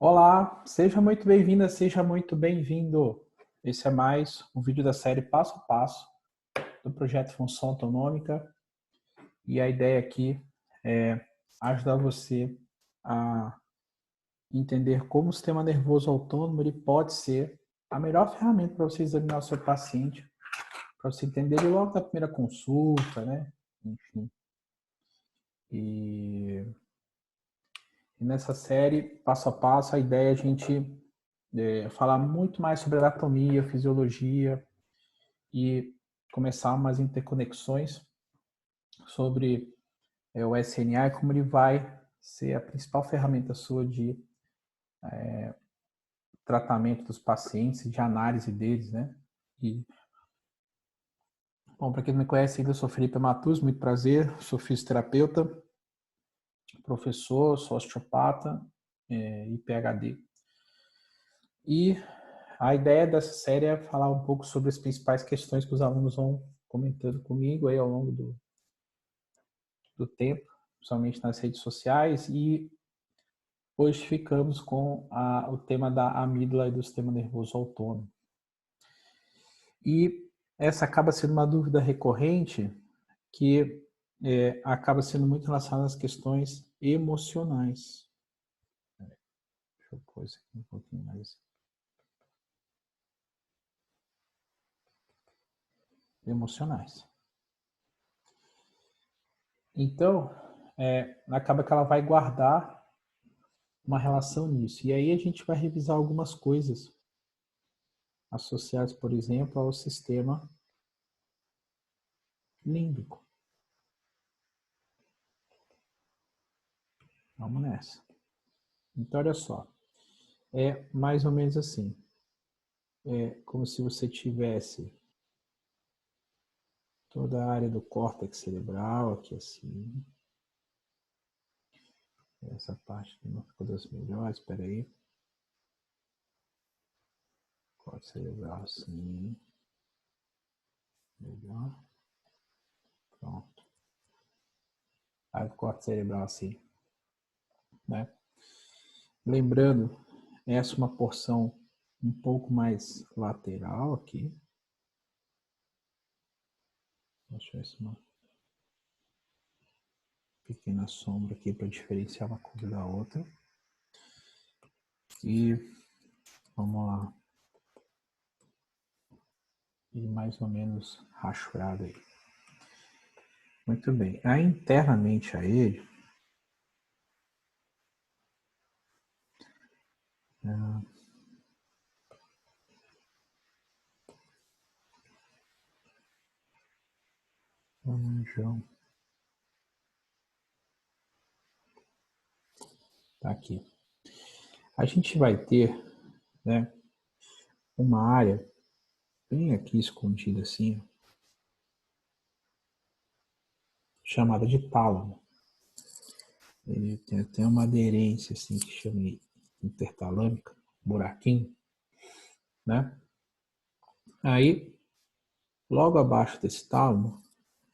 Olá, seja muito bem-vinda, seja muito bem-vindo. Esse é mais um vídeo da série Passo a Passo do projeto Função Autonômica e a ideia aqui é ajudar você a entender como o sistema nervoso autônomo ele pode ser a melhor ferramenta para você examinar o seu paciente, para você entender ele logo na primeira consulta, né? Enfim. E nessa série, passo a passo, a ideia é a gente falar muito mais sobre anatomia, fisiologia e começar umas interconexões sobre o SNA e como ele vai ser a principal ferramenta sua de tratamento dos pacientes, de análise deles, né? E, bom, para quem não me conhece, eu sou Felipe Matus, muito prazer, sou fisioterapeuta, professor, sou osteopata e PhD. E a ideia dessa série é falar um pouco sobre as principais questões que os alunos vão comentando comigo aí ao longo do tempo, principalmente nas redes sociais, e hoje ficamos com o tema da amígdala e do sistema nervoso autônomo. E essa acaba sendo uma dúvida recorrente que acaba sendo muito relacionada às questões emocionais. Deixa eu pôr isso aqui um pouquinho mais. Emocionais. Então, acaba que ela vai guardar uma relação nisso. E aí a gente vai revisar algumas coisas associadas, por exemplo, ao sistema límbico. Vamos nessa. Então, olha só. É mais ou menos assim. É como se você tivesse toda a área do córtex cerebral aqui assim. Essa parte não ficou das melhores, espera aí. Córtex cerebral assim. Melhor. Pronto. Aí o córtex cerebral assim. Né? Lembrando, essa é uma porção um pouco mais lateral aqui. Deixa eu ver uma pequena sombra aqui para diferenciar uma coisa da outra. E vamos lá. E mais ou menos rachurado aí. Muito bem. Aí internamente a ele, tá aqui. A gente vai ter, né, uma área bem aqui escondida assim, chamada de tálamo. Ele tem até uma aderência assim que chama intertalâmica, buraquinho, né? Aí, logo abaixo desse tálamo,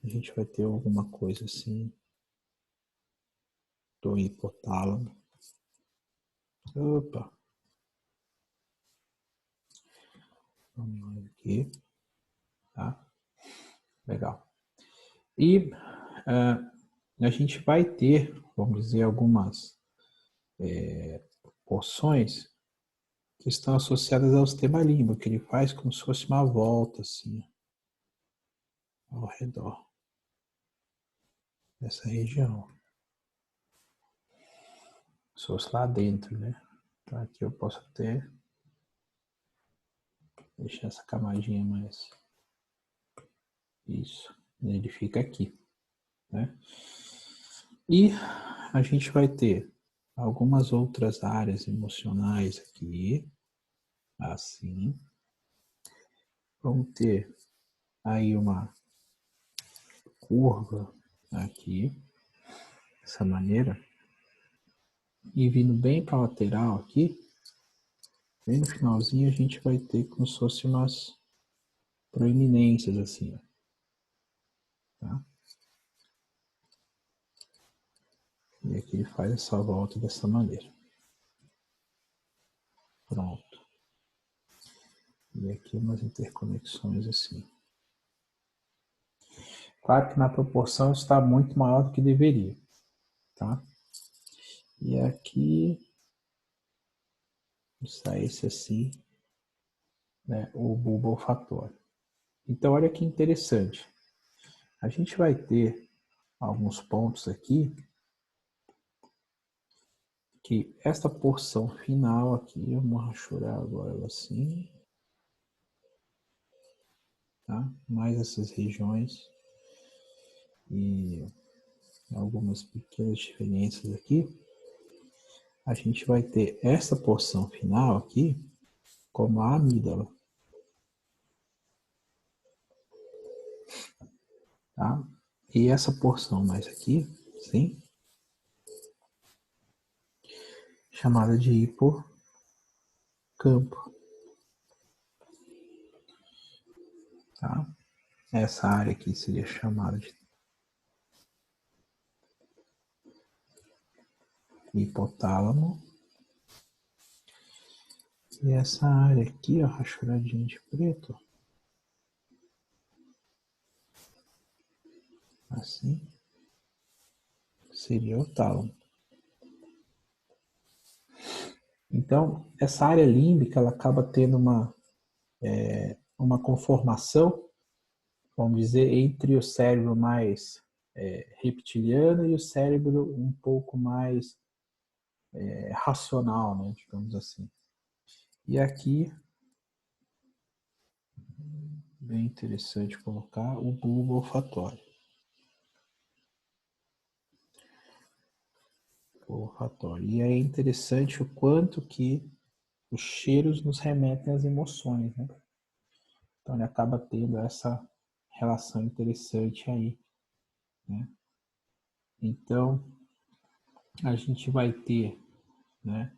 a gente vai ter alguma coisa assim do hipotálamo. Opa! Vamos ver aqui. Tá? Legal. E a gente vai ter, vamos dizer, algumas porções que estão associadas ao sistema límbico, que ele faz como se fosse uma volta assim, ao redor dessa região. Se fosse lá dentro, né? Então aqui eu posso até deixar essa camadinha mais. Isso. Ele fica aqui, né? E a gente vai ter algumas outras áreas emocionais aqui, assim. Vamos ter aí uma curva aqui, dessa maneira. E vindo bem para a lateral aqui, bem no finalzinho a gente vai ter como se fosse umas proeminências assim, tá? E aqui ele faz essa volta dessa maneira. Pronto. E aqui umas interconexões assim. Claro que na proporção está muito maior do que deveria, tá? E aqui, saísse assim, né, o bulbo olfatório. Então, olha que interessante. A gente vai ter alguns pontos aqui que esta porção final aqui, vamos rachurar agora assim, tá? Mais essas regiões e algumas pequenas diferenças aqui. A gente vai ter essa porção final aqui como a amígdala, tá? E essa porção mais aqui, sim, chamada de hipocampo, tá? Essa área aqui seria chamada de hipotálamo. E essa área aqui, ó, rachuradinha de preto, assim, seria o tálamo. Então, essa área límbica, ela acaba tendo uma conformação, vamos dizer, entre o cérebro mais reptiliano e o cérebro um pouco mais racional, né, digamos assim. E aqui, bem interessante colocar o bulbo olfatório. E é interessante o quanto que os cheiros nos remetem às emoções, né? Então ele acaba tendo essa relação interessante aí, né? Então a gente vai ter, né,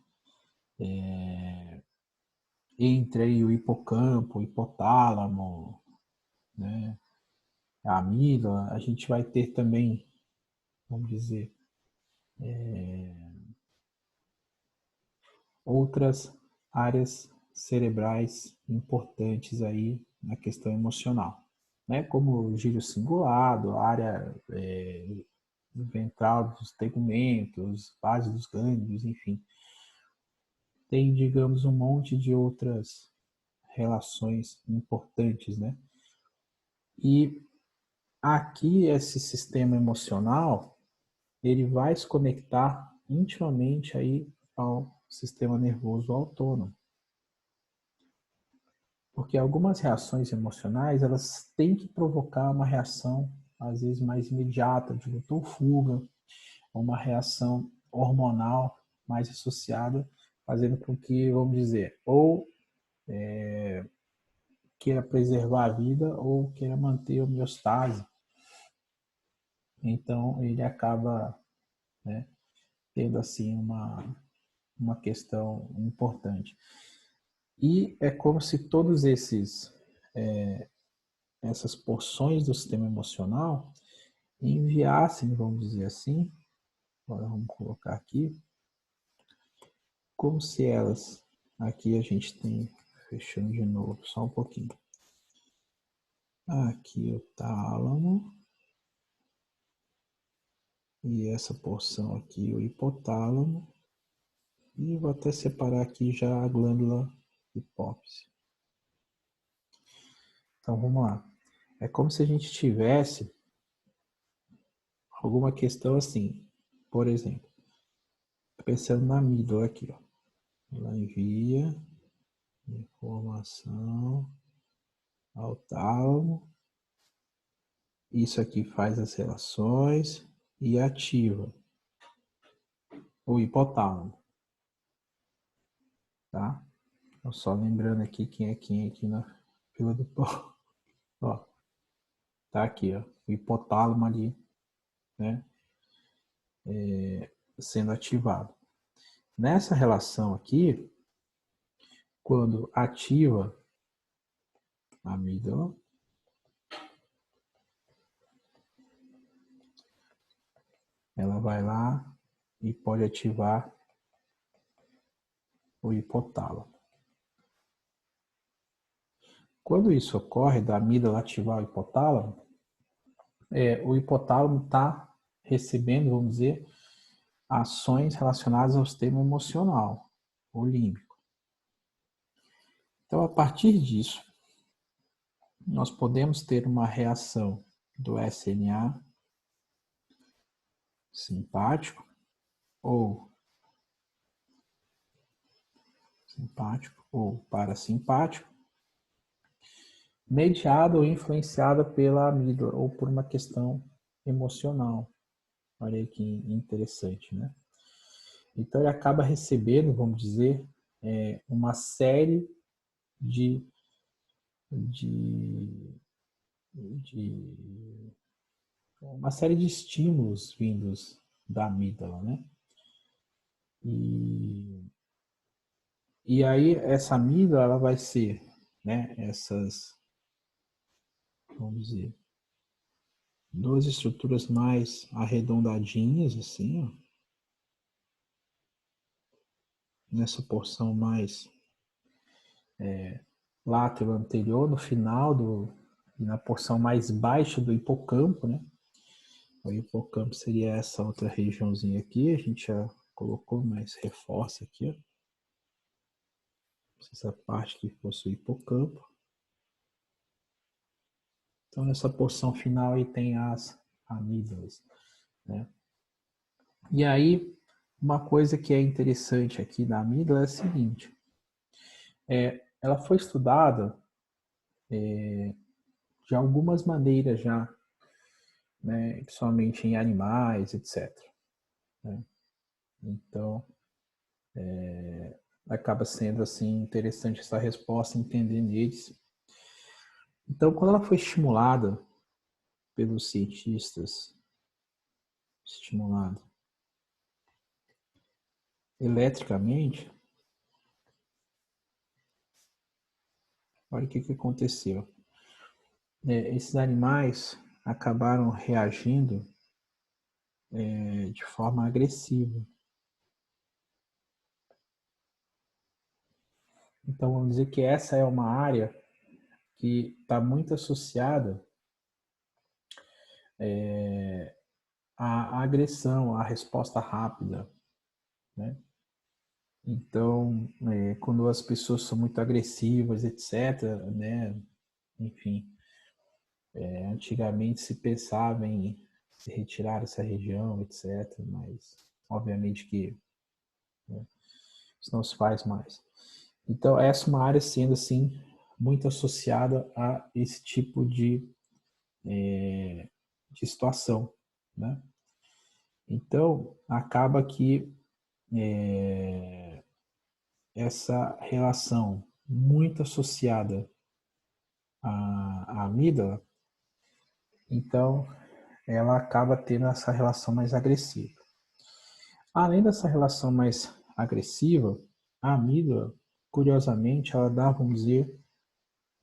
entre aí o hipocampo, o hipotálamo, né, a amígdala, a gente vai ter também, vamos dizer, outras áreas cerebrais importantes aí na questão emocional, né? Como o gírio cingulado, a área ventral dos tegumentos, base dos gânglios, enfim. Tem, digamos, um monte de outras relações importantes, né? E aqui esse sistema emocional, ele vai se conectar intimamente aí ao sistema nervoso autônomo. Porque algumas reações emocionais, elas têm que provocar uma reação, às vezes, mais imediata, de luta ou fuga, uma reação hormonal mais associada, fazendo com que, vamos dizer, ou queira preservar a vida ou queira manter a homeostase. Então, ele acaba, né, tendo, assim, uma questão importante. E é como se todos essas porções do sistema emocional enviassem, vamos dizer assim, agora vamos colocar aqui, como se elas, aqui a gente tem, fechando de novo, só um pouquinho, aqui o tálamo, e essa porção aqui, o hipotálamo, e vou até separar aqui já a glândula hipófise. Então vamos lá. É como se a gente tivesse alguma questão assim, por exemplo, pensando na amígdala aqui, ó. Ela envia informação ao tálamo. Isso aqui faz as relações e ativa o hipotálamo, tá? Então, só lembrando aqui quem é quem aqui na fila do pão. Ó, tá aqui, ó, o hipotálamo ali, né, sendo ativado. Nessa relação aqui, quando ativa a amígdala, ela vai lá e pode ativar o hipotálamo. Quando isso ocorre, da amígdala ativar o hipotálamo, o hipotálamo está recebendo, vamos dizer, ações relacionadas ao sistema emocional, o límbico. Então, a partir disso, nós podemos ter uma reação do SNA simpático ou parasimpático, mediada ou influenciada pela amígdala ou por uma questão emocional. Olha aí que interessante, né? Então ele acaba recebendo, vamos dizer, uma série de uma série de estímulos vindos da amígdala, né? E aí essa amígdala ela vai ser, né? Vamos dizer, duas estruturas mais arredondadinhas, assim, ó, nessa porção mais látero anterior, no final na porção mais baixa do hipocampo, né? O hipocampo seria essa outra regiãozinha aqui, a gente já colocou, mas reforça aqui, ó. Essa parte que possui hipocampo. Então, nessa porção final aí tem as amígdalas, né? E aí, uma coisa que é interessante aqui da amígdala é a seguinte, ela foi estudada de algumas maneiras já, né, principalmente em animais, etc. Né? Então, acaba sendo assim interessante essa resposta, entender neles. Então, quando ela foi estimulada pelos cientistas, estimulada eletricamente, olha o que aconteceu. Esses animais acabaram reagindo de forma agressiva. Então, vamos dizer que essa é uma área que está muito associada à agressão, à resposta rápida, né? Então, quando as pessoas são muito agressivas, etc., né? Enfim, antigamente se pensava em se retirar essa região, etc., mas obviamente que, né, isso não se faz mais. Então, essa é uma área sendo assim muito associada a esse tipo de situação, né? Então, acaba que essa relação muito associada à amígdala, então ela acaba tendo essa relação mais agressiva. Além dessa relação mais agressiva, a amígdala, curiosamente, ela dá, vamos dizer,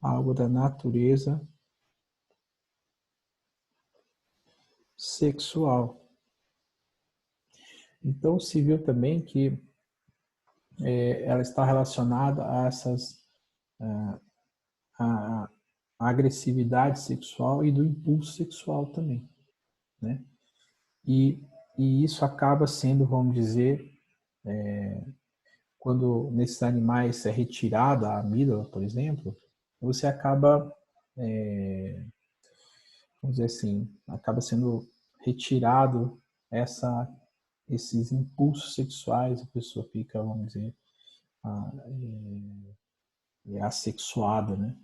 algo da natureza sexual. Então se viu também que ela está relacionada a a agressividade sexual e do impulso sexual também, né? E, e isso acaba sendo, vamos dizer, quando nesses animais é retirada a amígdala, por exemplo, você acaba, vamos dizer assim, acaba sendo retirado esses impulsos sexuais, a pessoa fica, vamos dizer, assexuada, né?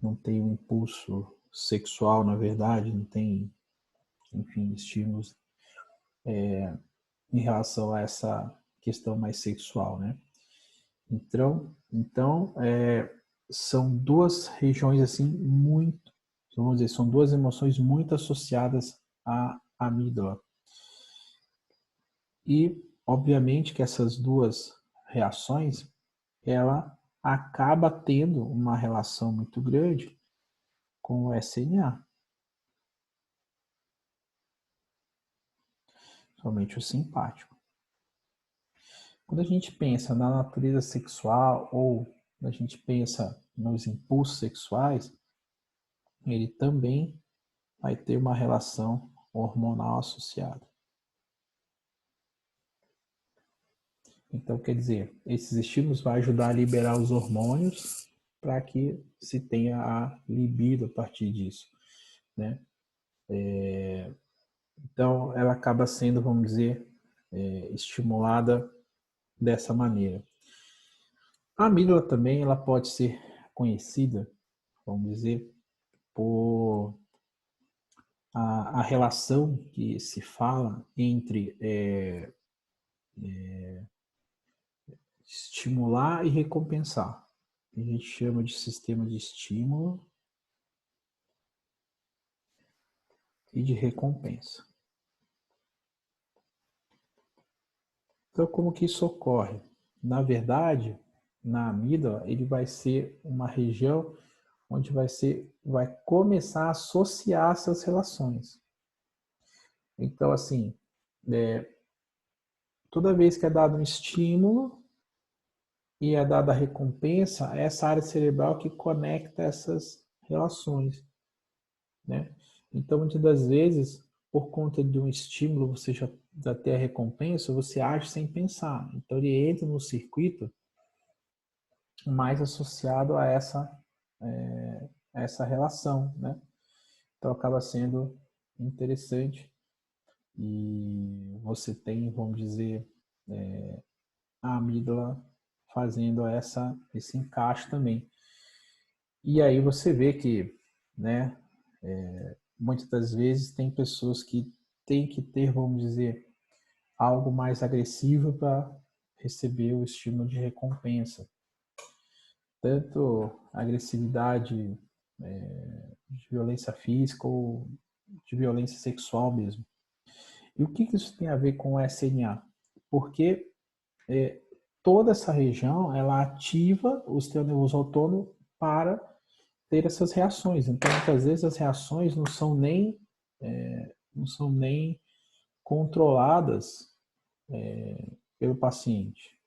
Não tem um impulso sexual, na verdade, não tem, enfim, estímulos em relação a essa questão mais sexual, né? Então são duas regiões assim muito, vamos dizer, são duas emoções muito associadas à amígdala. E, obviamente, que essas duas reações, ela acaba tendo uma relação muito grande com o SNA, somente o simpático. Quando a gente pensa na natureza sexual ou quando a gente pensa nos impulsos sexuais, ele também vai ter uma relação hormonal associada. Então, quer dizer, esses estímulos vão ajudar a liberar os hormônios para que se tenha a libido a partir disso, né? Então, ela acaba sendo, vamos dizer, estimulada dessa maneira. A amígdala também ela pode ser conhecida, vamos dizer, por a relação que se fala entre estimular e recompensar. A gente chama de sistema de estímulo e de recompensa. Então, como que isso ocorre? Na verdade, na amígdala, ele vai ser uma região onde vai começar a associar essas relações. Então, assim, toda vez que é dado um estímulo e é dada a recompensa, é essa área cerebral que conecta essas relações, né? Então, muitas das vezes, por conta de um estímulo, você já tem a recompensa, você age sem pensar. Então, ele entra no circuito mais associado a essa relação, né? Então, acaba sendo interessante e você tem, vamos dizer, a amígdala fazendo esse encaixe também. E aí você vê que, né, muitas das vezes tem pessoas que têm que ter, vamos dizer, algo mais agressivo para receber o estímulo de recompensa. Tanto agressividade de violência física ou de violência sexual mesmo. E o que isso tem a ver com o SNA? Porque toda essa região ela ativa o sistema nervoso autônomo para ter essas reações. Então, muitas vezes as reações não são nem controladas pelo paciente.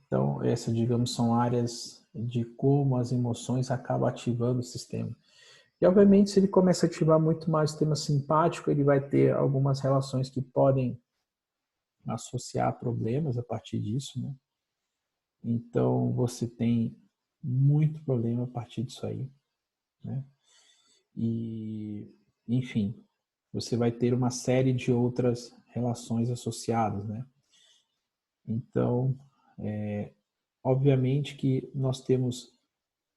Então, essas, digamos, são áreas de como as emoções acabam ativando o sistema. E, obviamente, se ele começa a ativar muito mais o sistema simpático, ele vai ter algumas relações que podem associar problemas a partir disso, né? Então, você tem muito problema a partir disso aí, né? E, enfim, você vai ter uma série de outras relações associadas, né? Então, obviamente que nós temos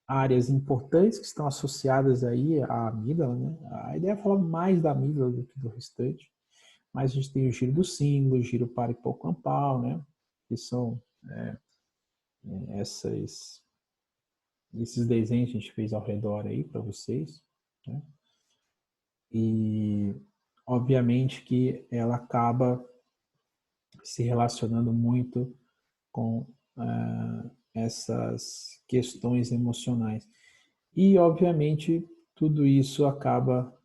áreas importantes que estão associadas aí à amígdala, né? A ideia é falar mais da amígdala do que do restante, mas a gente tem o giro do símbolo, o giro parahipocampal, né? Que são esses desenhos que a gente fez ao redor aí para vocês, né? E obviamente que ela acaba se relacionando muito com essas questões emocionais. E, obviamente, tudo isso acaba,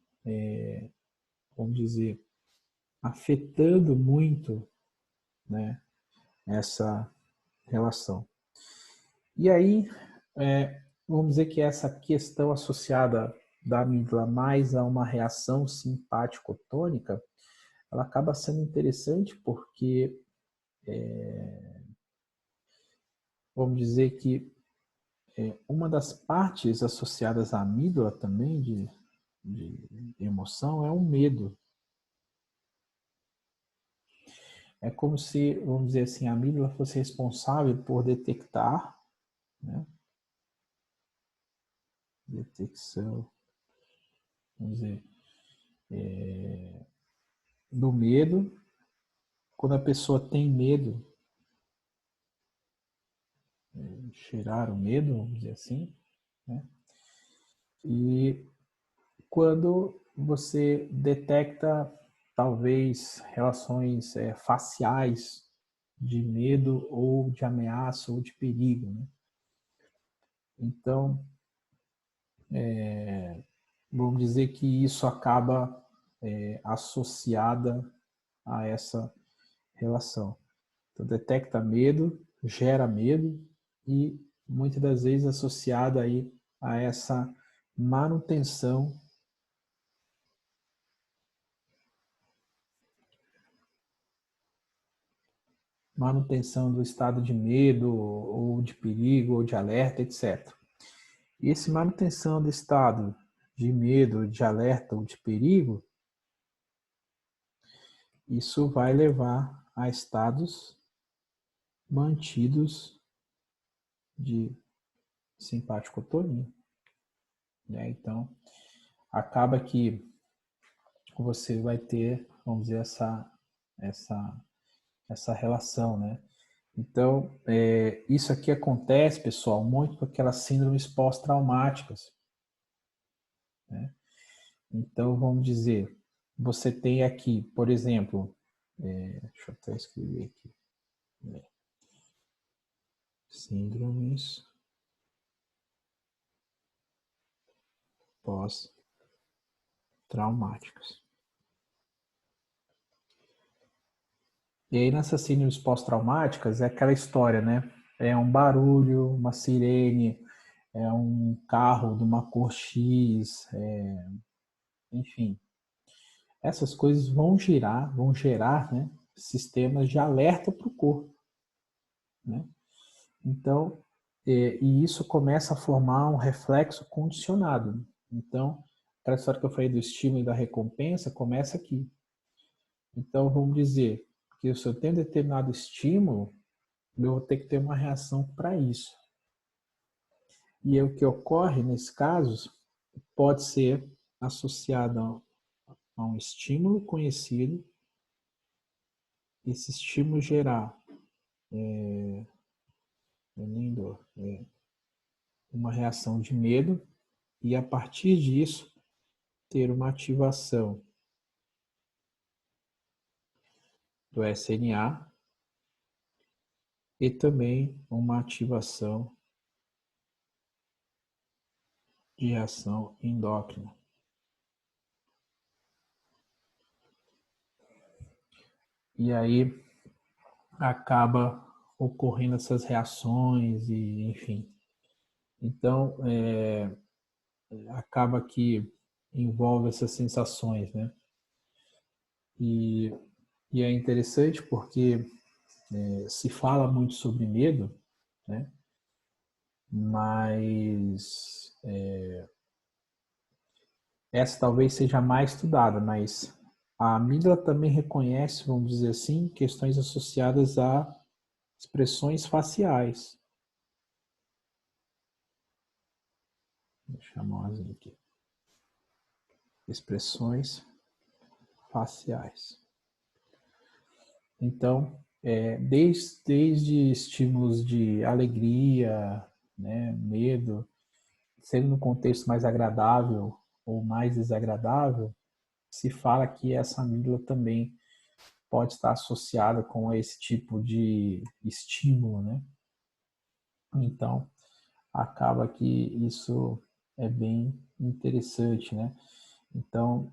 vamos dizer, afetando muito, né, essa relação. E aí, vamos dizer que essa questão associada da amígdala mais a uma reação simpático-tônica, ela acaba sendo interessante porque vamos dizer que uma das partes associadas à amígdala também de emoção é o medo. É como se, vamos dizer assim, a amígdala fosse responsável por detectar, né? Detecção, vamos dizer, do medo. Quando a pessoa tem medo, cheirar o medo, vamos dizer assim, né? E quando você detecta talvez relações faciais de medo ou de ameaça ou de perigo, né? Então, vamos dizer que isso acaba associada a essa relação. Então, detecta medo, gera medo e muitas das vezes associado aí a essa manutenção do estado de medo ou de perigo ou de alerta, etc. E esse manutenção do estado de medo, de alerta ou de perigo, isso vai levar a estados mantidos de simpaticotonia, né? Então, acaba que você vai ter, vamos dizer, essa relação, né? Então, isso aqui acontece, pessoal, muito com aquelas síndromes pós-traumáticas, né? Então, vamos dizer, você tem aqui, por exemplo, deixa eu até escrever aqui, síndromes pós-traumáticas. E aí, nessas síndromes pós-traumáticas, é aquela história, né? É um barulho, uma sirene, é um carro de uma cor X, enfim. Essas coisas vão gerar, né, sistemas de alerta para o corpo, né? Então, e isso começa a formar um reflexo condicionado. Então, aquela história que eu falei do estímulo e da recompensa começa aqui. Então, vamos dizer que se eu tenho determinado estímulo, eu vou ter que ter uma reação para isso. E o que ocorre nesses casos pode ser associado a um estímulo conhecido, esse estímulo gerar uma reação de medo e a partir disso ter uma ativação do SNA e também uma ativação de reação endócrina. E aí acaba ocorrendo essas reações e enfim. Então, acaba que envolve essas sensações, né? E é interessante porque se fala muito sobre medo, né? Mas essa talvez seja mais estudada, mas a amígdala também reconhece, vamos dizer assim, questões associadas a expressões faciais. Vou chamar aqui. Expressões faciais. Então, desde estímulos de alegria, né, medo, sendo no contexto mais agradável ou mais desagradável, se fala que essa amígdala também pode estar associada com esse tipo de estímulo, né? Então, acaba que isso é bem interessante, né? Então,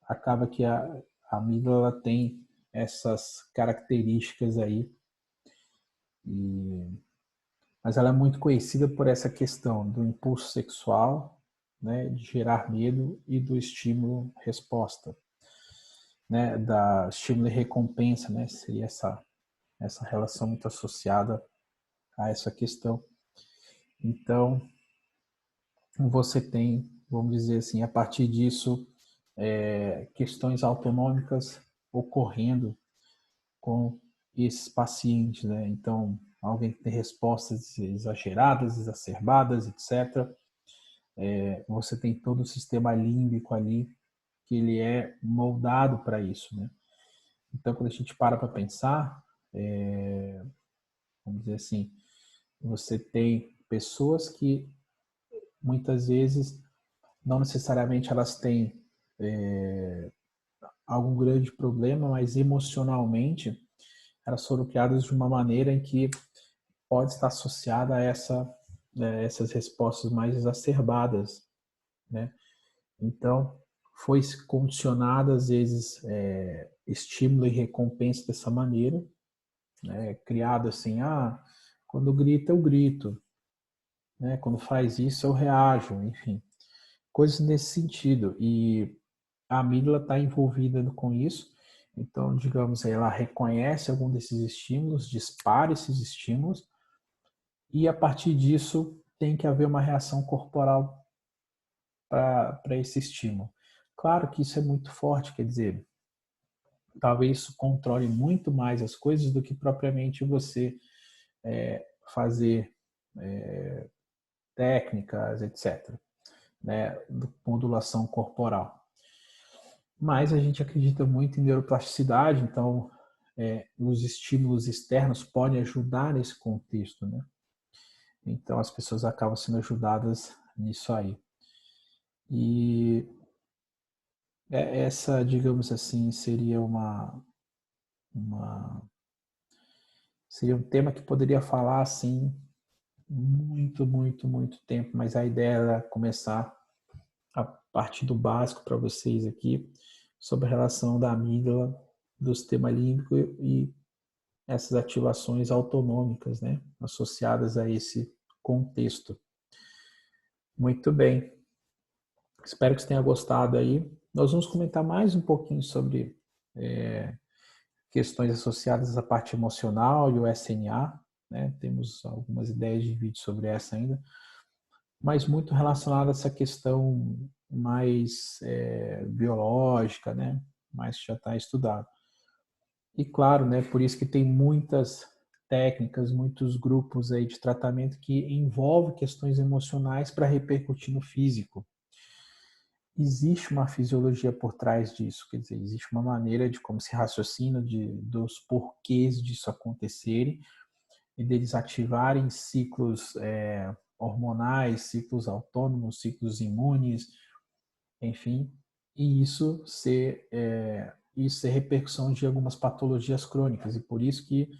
acaba que a amígdala tem essas características aí, mas ela é muito conhecida por essa questão do impulso sexual, né, de gerar medo e do estímulo-resposta, né, da estímulo e recompensa, né, seria essa relação muito associada a essa questão. Então, você tem, vamos dizer assim, a partir disso, questões autonômicas ocorrendo com esses pacientes, né? Então, alguém que tem respostas exageradas, exacerbadas, etc. Você tem todo o sistema límbico ali que ele é moldado para isso, né? Então, quando a gente para pensar, vamos dizer assim, você tem pessoas que muitas vezes não necessariamente elas têm algum grande problema, mas emocionalmente elas foram criadas de uma maneira em que pode estar associada a essas respostas mais exacerbadas, né? Então, foi condicionado às vezes estímulo e recompensa dessa maneira né? Criado assim, quando grita eu grito, né? Quando faz isso eu reajo, enfim, coisas nesse sentido. E a amígdala está envolvida com isso. Então, digamos, ela reconhece algum desses estímulos, dispara esses estímulos, e a partir disso tem que haver uma reação corporal para esse estímulo. Claro que isso é muito forte, quer dizer, talvez isso controle muito mais as coisas do que propriamente você fazer técnicas, etc., né, modulação corporal. Mas a gente acredita muito em neuroplasticidade, então os estímulos externos podem ajudar nesse contexto, né? Então as pessoas acabam sendo ajudadas nisso aí. E essa, digamos assim, seria seria um tema que poderia falar assim muito, muito, muito tempo, mas a ideia era começar a partir do básico para vocês aqui sobre a relação da amígdala, do sistema límbico e essas ativações autonômicas, né, associadas a esse contexto. Muito bem. Espero que você tenha gostado aí. Nós vamos comentar mais um pouquinho sobre questões associadas à parte emocional e o SNA, né? Temos algumas ideias de vídeo sobre essa ainda, mas muito relacionada a essa questão mais biológica, né? Mais já está estudado. E claro, né? Por isso que tem muitas técnicas, muitos grupos aí de tratamento que envolvem questões emocionais para repercutir no físico. Existe uma fisiologia por trás disso, quer dizer, existe uma maneira de como se raciocina dos porquês disso acontecerem e deles ativarem ciclos hormonais, ciclos autônomos, ciclos imunes, enfim, e isso é repercussão de algumas patologias crônicas, e por isso que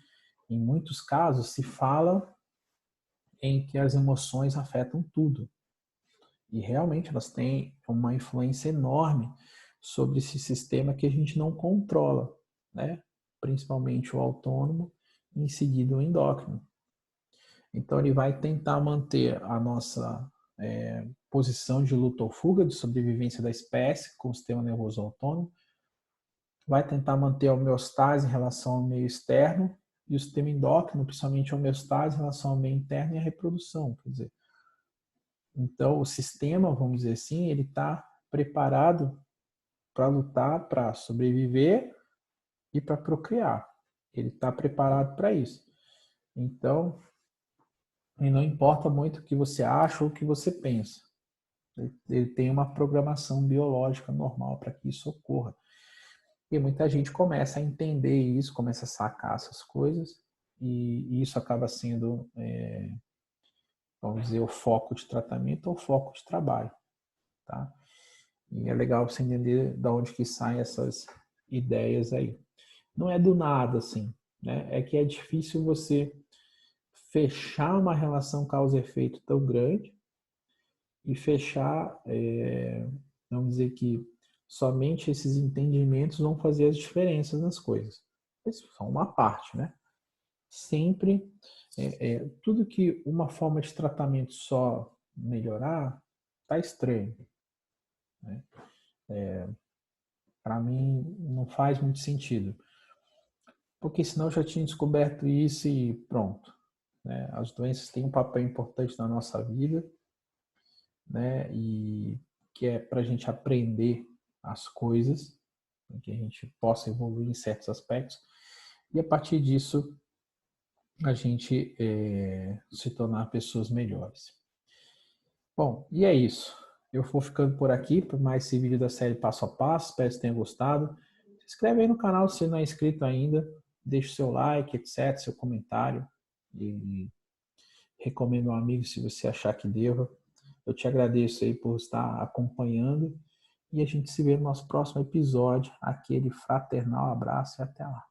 em muitos casos se fala em que as emoções afetam tudo. E realmente elas têm uma influência enorme sobre esse sistema que a gente não controla, né? Principalmente o autônomo e em seguida o endócrino. Então ele vai tentar manter a nossa posição de luta ou fuga, de sobrevivência da espécie com o sistema nervoso autônomo, vai tentar manter a homeostase em relação ao meio externo e o sistema endócrino, principalmente a homeostase em relação ao meio interno e a reprodução, quer dizer. Então, o sistema, vamos dizer assim, ele está preparado para lutar, para sobreviver e para procriar. Ele está preparado para isso. Então, e não importa muito o que você acha ou o que você pensa. Ele tem uma programação biológica normal para que isso ocorra. E muita gente começa a entender isso, começa a sacar essas coisas, e isso acaba sendo, vamos dizer, o foco de tratamento ou o foco de trabalho. Tá? E é legal você entender de onde que saem essas ideias aí. Não é do nada, assim, né? É que é difícil você fechar uma relação causa-efeito tão grande e fechar, vamos dizer que somente esses entendimentos vão fazer as diferenças nas coisas. Isso são uma parte, né? Sempre, tudo que uma forma de tratamento só melhorar, tá estranho, né? Para mim, não faz muito sentido. Porque senão eu já tinha descoberto isso e pronto. Né? As doenças têm um papel importante na nossa vida, né? E que é para a gente aprender as coisas, que a gente possa evoluir em certos aspectos, e a partir disso a gente se tornar pessoas melhores. Bom, e é isso. Eu vou ficando por aqui para mais esse vídeo da série Passo a Passo. Espero que você tenha gostado. Se inscreve aí no canal se não é inscrito ainda. Deixe seu like, etc., seu comentário. E recomendo um amigo se você achar que deva. Eu te agradeço aí por estar acompanhando. E a gente se vê no nosso próximo episódio. Aquele fraternal abraço e até lá.